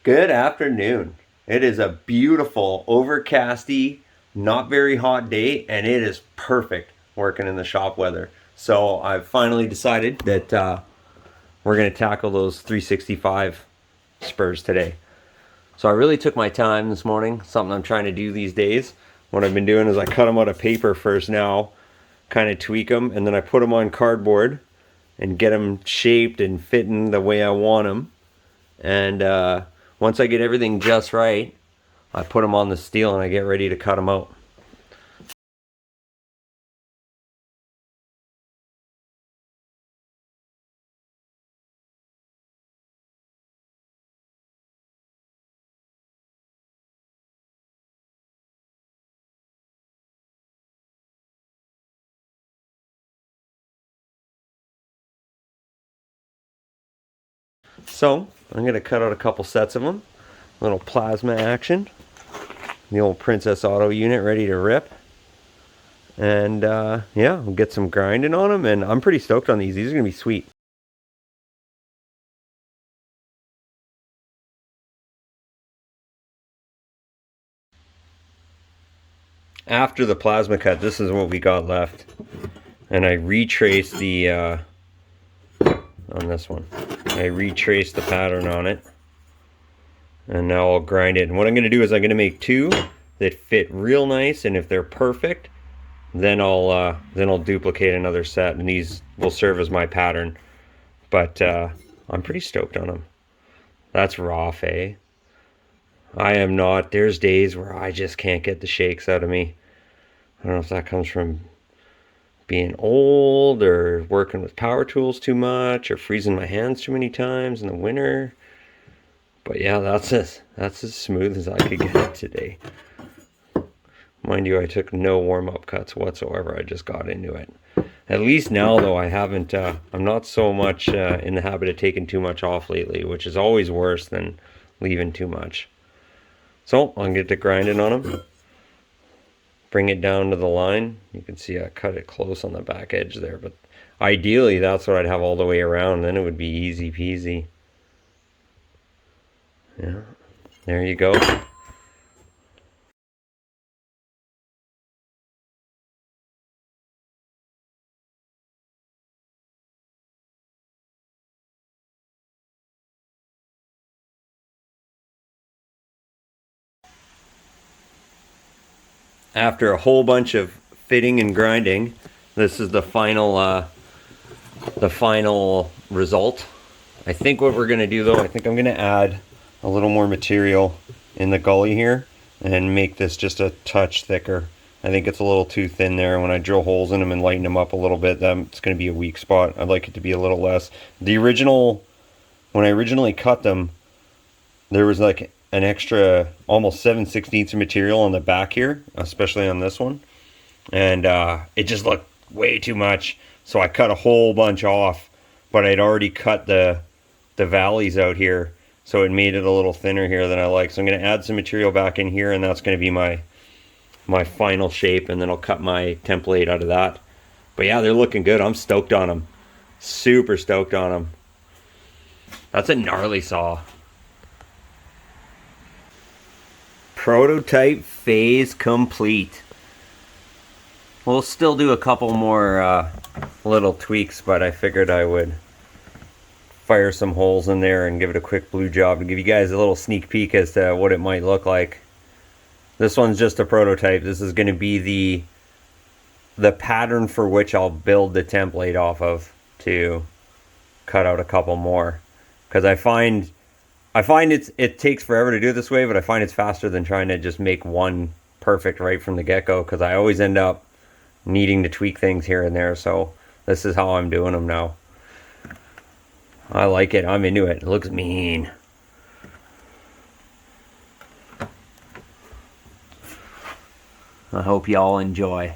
Good afternoon. It is a beautiful, overcasty, not very hot day, and it is perfect working in the shop weather. So I've finally decided that we're going to tackle those 365 spurs today. So I really took my time this morning, something I'm trying to do these days. What I've been doing is I cut them out of paper first now, kind of tweak them, and then I put them on cardboard and get them shaped and fitting the way I want them. And once I get everything just right, I put them on the steel and I get ready to cut them out. So I'm going to cut out a couple sets of them. Little plasma action. The old Princess Auto unit ready to rip. And yeah, we'll get some grinding on them, and I'm pretty stoked on these. These are going to be sweet. After the plasma cut, this is what we got left. And I retraced the, on this one, I retraced the pattern on it. And now I'll grind it. And what I'm going to do is I'm going to make two that fit real nice, and if they're perfect, then I'll duplicate another set, and these will serve as my pattern. But I'm pretty stoked on them. That's raw, eh? I am not. There's days where I just can't get the shakes out of me. I don't know if that comes from being old or working with power tools too much or freezing my hands too many times in the winter. But yeah, that's as smooth as I could get it today. Mind you, I took no warm-up cuts whatsoever. I just got into it. At least now, though, I haven't, I'm not so much in the habit of taking too much off lately, which is always worse than leaving too much. So, I'm going to get to grinding on them. Bring it down to the line. You can see I cut it close on the back edge there, but ideally that's what I'd have all the way around. Then it would be easy peasy. Yeah, there you go. After a whole bunch of fitting and grinding, this is the final result. I think what we're going to do, though, I think I'm going to add a little more material in the gully here and make this just a touch thicker. I think it's a little too thin there. When I drill holes in them and lighten them up a little bit, it's going to be a weak spot. I'd like it to be a little less. The original, when I originally cut them, there was like an extra almost 7/16 of material on the back here, especially on this one. And it just looked way too much. So I cut a whole bunch off, but I'd already cut the valleys out here. So it made it a little thinner here than I like. So I'm going to add some material back in here, and that's going to be my final shape, and then I'll cut my template out of that. But yeah, they're looking good. I'm stoked on them. Super stoked on them. That's a gnarly saw. Prototype phase complete. We'll still do a couple more little tweaks, but I figured I would fire some holes in there and give it a quick blue job to give you guys a little sneak peek as to what it might look like. This one's just a prototype. This is going to be the pattern for which I'll build the template off of to cut out a couple more. Because I find it takes forever to do it this way, but I find it's faster than trying to just make one perfect right from the get-go, because I always end up needing to tweak things here and there. So this is how I'm doing them now. I like it. I'm into it. It looks mean. I hope y'all enjoy.